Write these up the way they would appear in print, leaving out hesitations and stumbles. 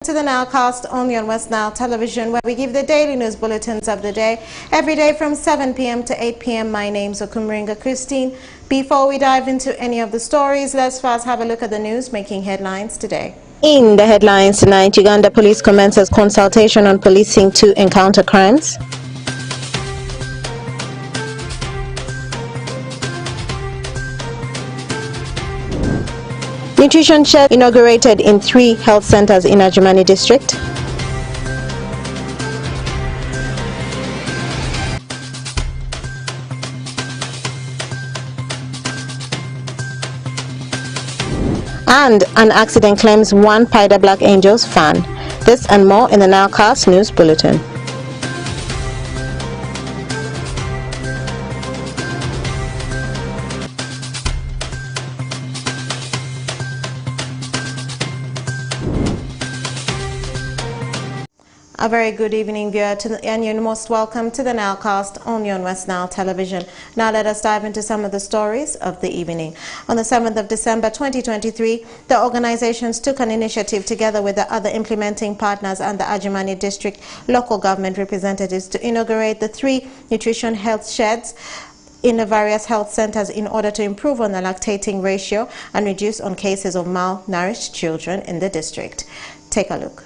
To the NILE Cast only on West Nile Television, where we give the daily news bulletins of the day every day from 7 p.m. to 8 p.m. My name's Okumringa Christine. Before we dive into any of the stories, let's first have a look at the news making headlines today. In the headlines tonight, Uganda police commences consultation on policing to encounter crimes. Nutrition shed inaugurated in 3 health centers in Ajumani district. And an accident claims 1 Pida Black Angels fan. This and more in the NILE Cast News Bulletin. A very good evening, viewer, and you're most welcome to the NILE Cast only on West Nile Television. Now let us dive into some of the stories of the evening. On the 7th of December 2023, the organizations took an initiative together with the other implementing partners and the Ajumani District local government representatives to inaugurate the 3 nutrition health sheds in the various health centers in order to improve on the lactating ratio and reduce on cases of malnourished children in the district. Take a look.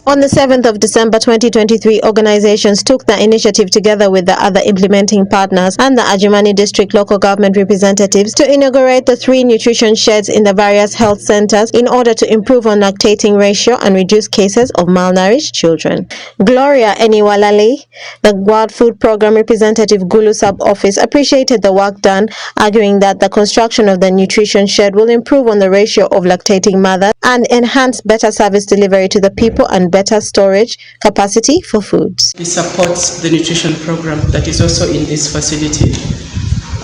On the 7th of December 2023, organizations took the initiative together with the other implementing partners and the Ajumani District local government representatives to inaugurate the 3 nutrition sheds in the various health centers in order to improve on lactating ratio and reduce cases of malnourished children. Gloria Eniwalali, the World Food Program representative Gulu Sub-Office, appreciated the work done, arguing that the construction of the nutrition shed will improve on the ratio of lactating mothers and enhance better service delivery to the people and better storage capacity for foods. It supports the nutrition program that is also in this facility,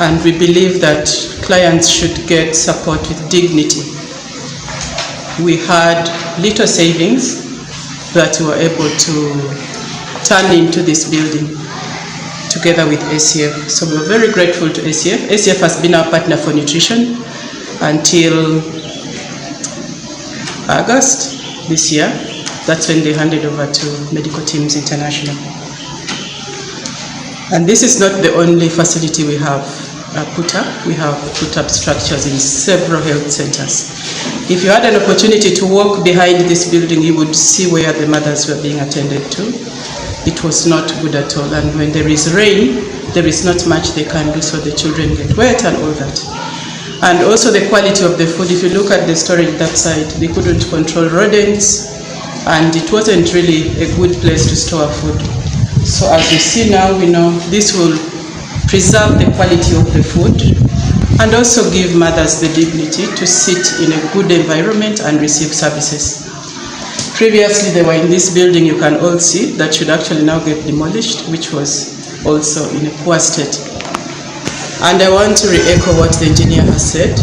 and we believe that clients should get support with dignity. We had little savings that we were able to turn into this building together with ACF. So we're very grateful to ACF. ACF has been our partner for nutrition until August this year. That's when they handed over to Medical Teams International. And this is not the only facility we have put up. We have put up structures in several health centers. If you had an opportunity to walk behind this building, you would see where the mothers were being attended to. It was not good at all. And when there is rain, there is not much they can do, so the children get wet and all that. And also the quality of the food. If you look at the storage that side, they couldn't control rodents, and it wasn't really a good place to store food. So as you see now, we know this will preserve the quality of the food and also give mothers the dignity to sit in a good environment and receive services. Previously they were in this building, you can all see, that should actually now get demolished, which was also in a poor state. And I want to re-echo what the engineer has said,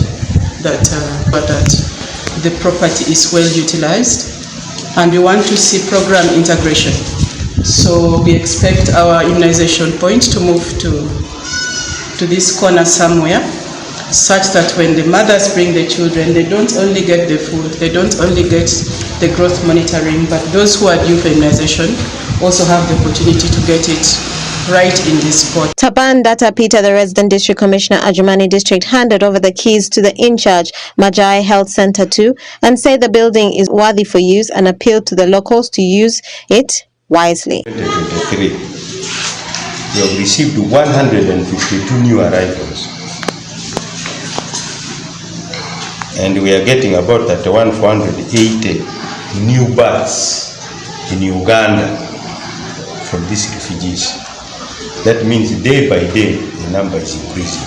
that the property is well utilized. And we want to see program integration. So we expect our immunization point to move to this corner somewhere, such that when the mothers bring the children, they don't only get the food, they don't only get the growth monitoring, but those who are due for immunization also have the opportunity to get it right in this spot. Taban Data Peter, the resident district commissioner Ajumani district, handed over the keys to the in-charge Majai Health Center 2 and said the building is worthy for use and appealed to the locals to use it wisely. 2023, we have received 152 new arrivals, and we are getting about 480 new births in Uganda from these refugees. That means day by day the number is increasing.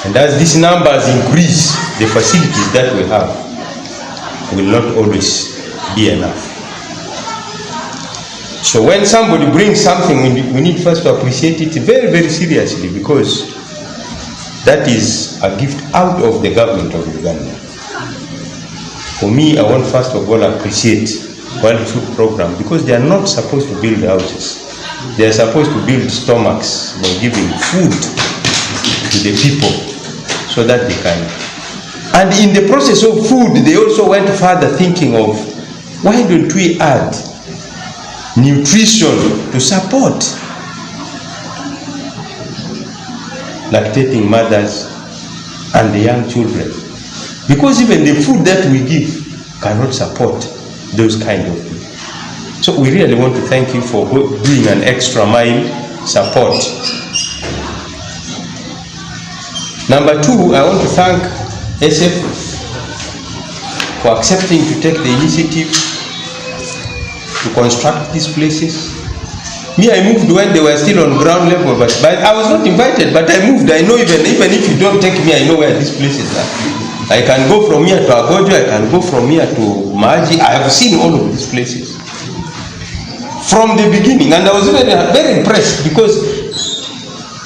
And as these numbers increase, the facilities that we have will not always be enough. So when somebody brings something, we need first to appreciate it very, very seriously, because that is a gift out of the government of Uganda. For me, I want first of all to appreciate World Food Program, because they are not supposed to build houses. They are supposed to build stomachs by giving food to the people so that they can. And in the process of food, they also went further, thinking of why don't we add nutrition to support lactating mothers and the young children? Because even the food that we give cannot support those kind of people. So we really want to thank you for doing an extra mile support. Number two, I want to thank SF for accepting to take the initiative to construct these places. Me, I moved when they were still on ground level, but I was not invited, but I moved. I know even if you don't take me, I know where these places are. I can go from here to Agojo, I can go from here to Maji. I have seen all of these places from the beginning, and I was even very impressed because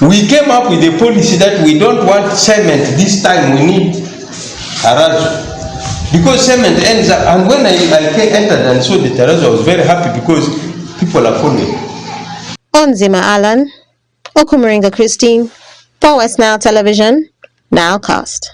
we came up with a policy that we don't want cement this time, we need terrazzo, because cement ends up. And when I entered and saw the terrazzo, I was very happy because people are following. Onzima Alan, Okumuringa Christine, for West Nile Television, NILE CAST.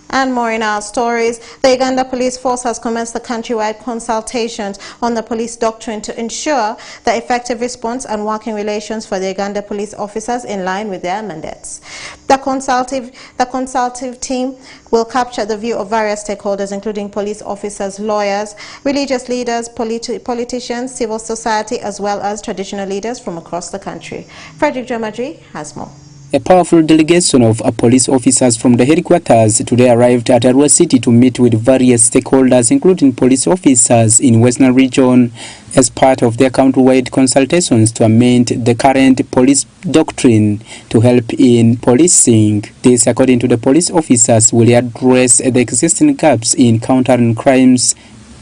And more in our stories. The Uganda Police Force has commenced the countrywide consultations on the police doctrine to ensure the effective response and working relations for the Uganda police officers in line with their mandates. The consultative team will capture the view of various stakeholders, including police officers, lawyers, religious leaders, politicians, civil society, as well as traditional leaders from across the country. Frederick Jomadri has more. A powerful delegation of police officers from the headquarters today arrived at Arua City to meet with various stakeholders, including police officers in Western Region, as part of their countrywide consultations to amend the current police doctrine to help in policing. This, according to the police officers, will address the existing gaps in countering crimes,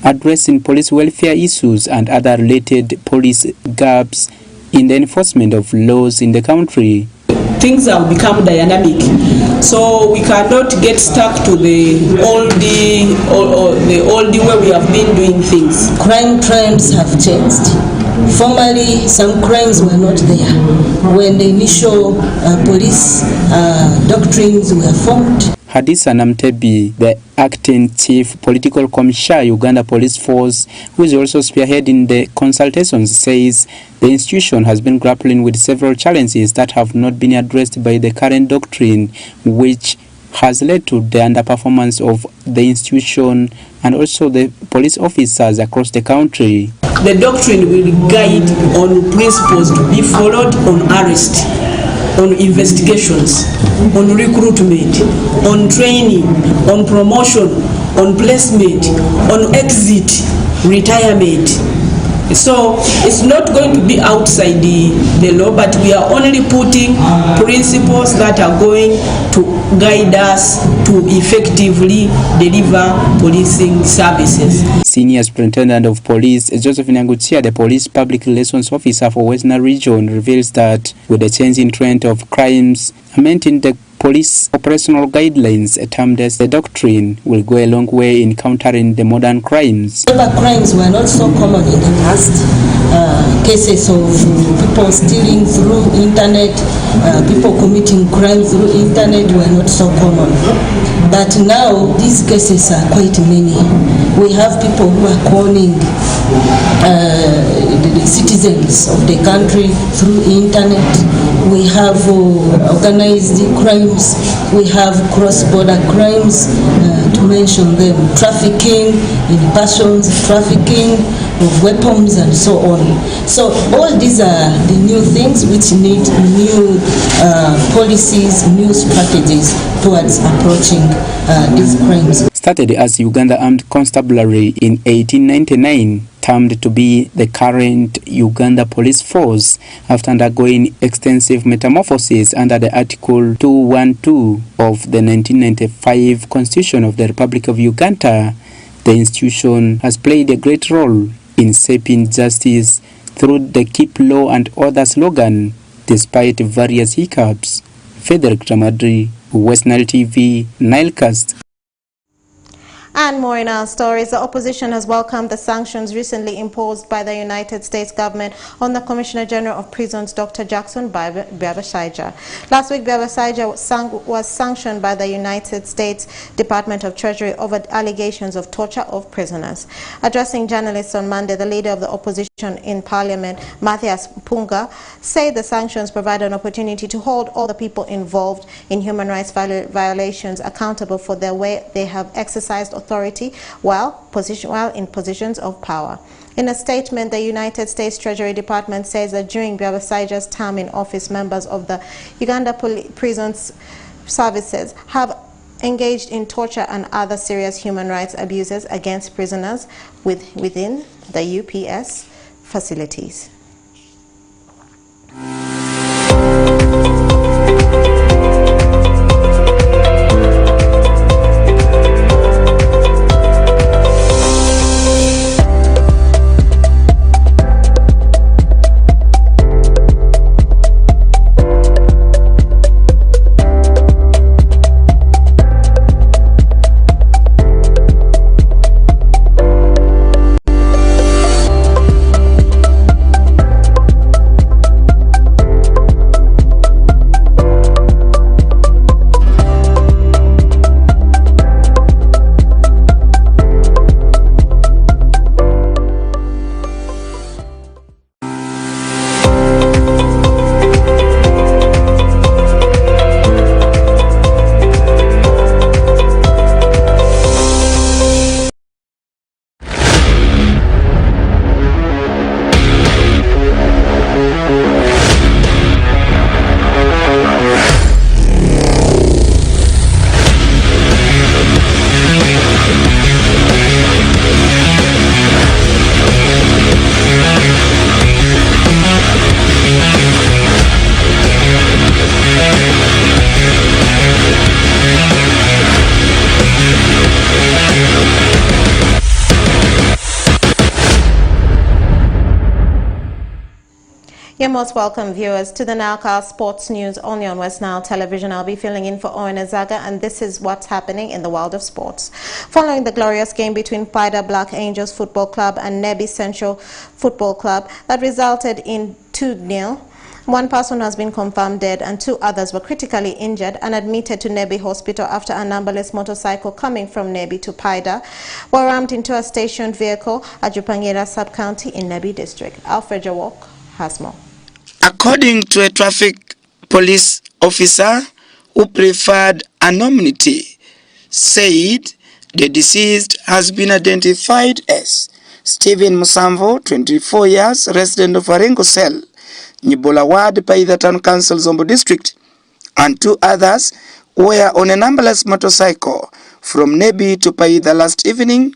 addressing police welfare issues, and other related police gaps in the enforcement of laws in the country. Things have become dynamic, so we cannot get stuck to the old way we have been doing things. Crime trends have changed. Formerly, some crimes were not there when the initial police doctrines were formed. Hadisa Namtebi, the acting chief political commissioner Uganda Police Force, who is also spearheading the consultations, says the institution has been grappling with several challenges that have not been addressed by the current doctrine, which has led to the underperformance of the institution and also the police officers across the country. The doctrine will guide on principles to be followed on arrest, on investigations, on recruitment, on training, on promotion, on placement, on exit, retirement. So it's not going to be outside the law, but we are only putting principles that are going to guide us to effectively deliver policing services. Senior Superintendent of Police Joseph Nyanguchia, the Police Public Relations Officer for Western Region, reveals that with the changing trend of crimes, amending the police operational guidelines termed as the doctrine will go a long way in countering the modern crimes. Other crimes were not so common in the past. Cases of people stealing through internet, people committing crimes through internet were not so common. But now these cases are quite many. We have people who are calling the citizens of the country through internet. We have organized crimes. We have cross-border crimes, to mention them. Trafficking in persons, trafficking of weapons, and so on. So all these are the new things which need new policies, new strategies towards approaching these crimes. Started as Uganda Armed Constabulary in 1899, termed to be the current Uganda Police Force, after undergoing extensive metamorphosis under the Article 212 of the 1995 Constitution of the Republic of Uganda. The institution has played a great role in shaping justice through the Keep Law and Order slogan, despite various hiccups. Frederick Jomadri, West Nile TV, NILE CAST. And more in our stories, the opposition has welcomed the sanctions recently imposed by the United States government on the Commissioner General of Prisons, Dr. Jackson Biabasaija. Last week, Biabasaija was sanctioned by the United States Department of Treasury over allegations of torture of prisoners. Addressing journalists on Monday, the leader of the opposition in Parliament, Matthias Punga, said the sanctions provide an opportunity to hold all the people involved in human rights violations accountable for the way they have exercised authority while in positions of power. In a statement, the United States Treasury Department says that during Biabasaija's term in office, members of the Uganda Prisons Services have engaged in torture and other serious human rights abuses against prisoners within the UPS facilities. You're most welcome, viewers, to the NILE CAST Sports News only on West Nile Television. I'll be filling in for Owen Azaga, and this is what's happening in the world of sports. Following the glorious game between Paida Black Angels Football Club and Nebi Central Football Club that resulted in 2-0, one person has been confirmed dead and 2 others were critically injured and admitted to Nebi Hospital after a numberless motorcycle coming from Nebi to Paida were rammed into a stationed vehicle at Jupangira Sub-County in Nebi District. Alfred Jawok has more. According to a traffic police officer who preferred anonymity, said the deceased has been identified as Stephen Musamvo, 24 years, resident of Arengo Cell, Nyibola Ward, Paida Town Council, Zombo District, and 2 others were on a numberless motorcycle from Nebi to Paida last evening,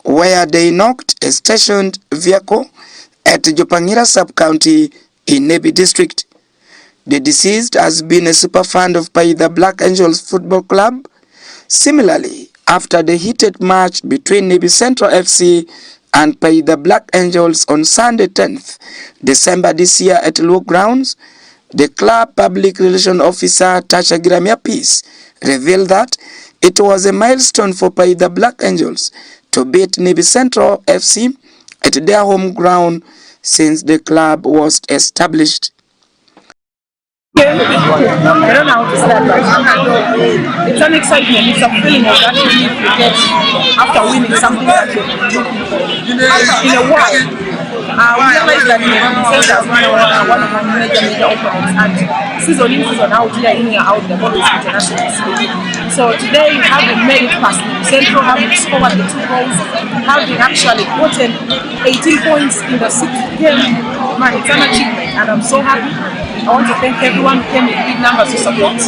where they knocked a stationed vehicle at Jupangira Sub-County in Nebi District. The deceased has been a super fan of Paida Black Angels Football Club. Similarly, after the heated match between Nebi Central FC and Paida Black Angels on Sunday 10th December this year at Luo Grounds, the club public relations officer Tasha Giramia Peace revealed that it was a milestone for Paida Black Angels to beat Nebi Central FC at their home ground since the club was established. I don't know how to start, but it's an excitement, it's a feeling of that relief you get after winning something that you've been looking for in a while. We realized that the Centre has been one of our major opponents, and season in, season out, year in, year out, they've always international speed. So today, having made it past Central, having scored the 2 goals, having actually gotten 18 points in the 6th game, man, it's an achievement, and I'm so happy. I want to thank everyone who came with big numbers to support,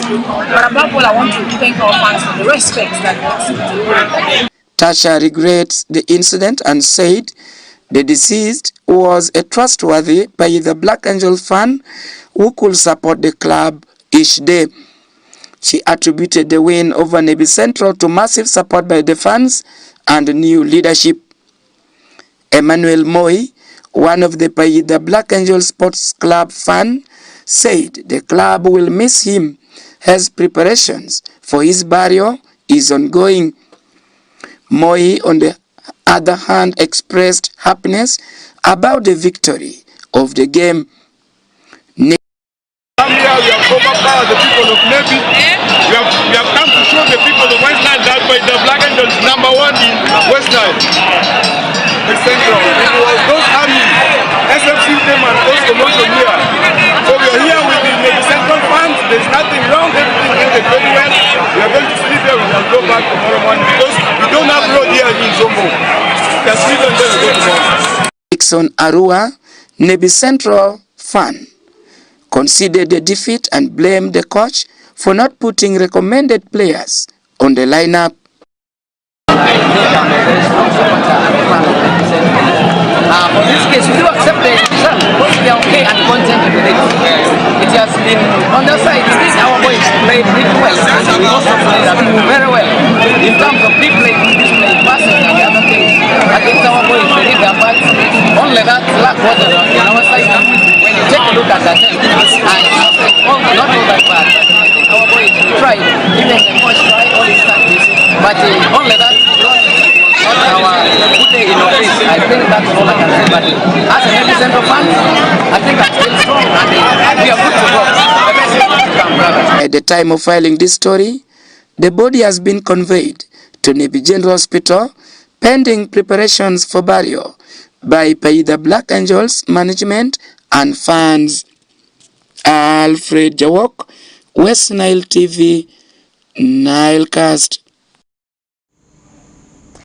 but above all, I want to thank our fans for the respect that they have. Tasha regrets the incident and said the deceased was a trustworthy Paida Black Angel fan who could support the club each day. She attributed the win over Nebi Central to massive support by the fans and new leadership. Emmanuel Moi, one of the Paida Black Angel Sports Club fan, said the club will miss him as preparations for his burial is ongoing. Moi, on the other hand, expressed happiness about the victory of the game. Here we have overpowered the people of Navy. We have come to show the people of West Nile that by the Black Angels is #1 in West Nile. The Central. It was those army, SFC team and those promotion here. So we are here with the Central funds. There's nothing wrong. Everything ended very well. We are going to sleep here. We shall go back tomorrow morning because we don't have road here in Zombo. We can sleep and then we go tomorrow. Dixon Arua, Navy Central fan, conceded the defeat and blamed the coach for not putting recommended players on the lineup. For this case, we do accept the result because we are okay and content with it. It has been on the side. Our boys played really well and we also played very well in terms of display, passing and the other things. Against our boys, we did their part. Only that luck was on our side. When you take a look at that, and not all that bad. Our boys tried, even the coach tried all his tactics, but only that. Not our good day in office. I think that's all I can say. But as a Navy Central fan, I think I'm still strong and we are good to go. The best is to come, brother. At the time of filing this story, the body has been conveyed to Navy General Hospital pending preparations for burial by the Black Angels management and fans. Alfred Jawok, West Nile TV, Nile Cast.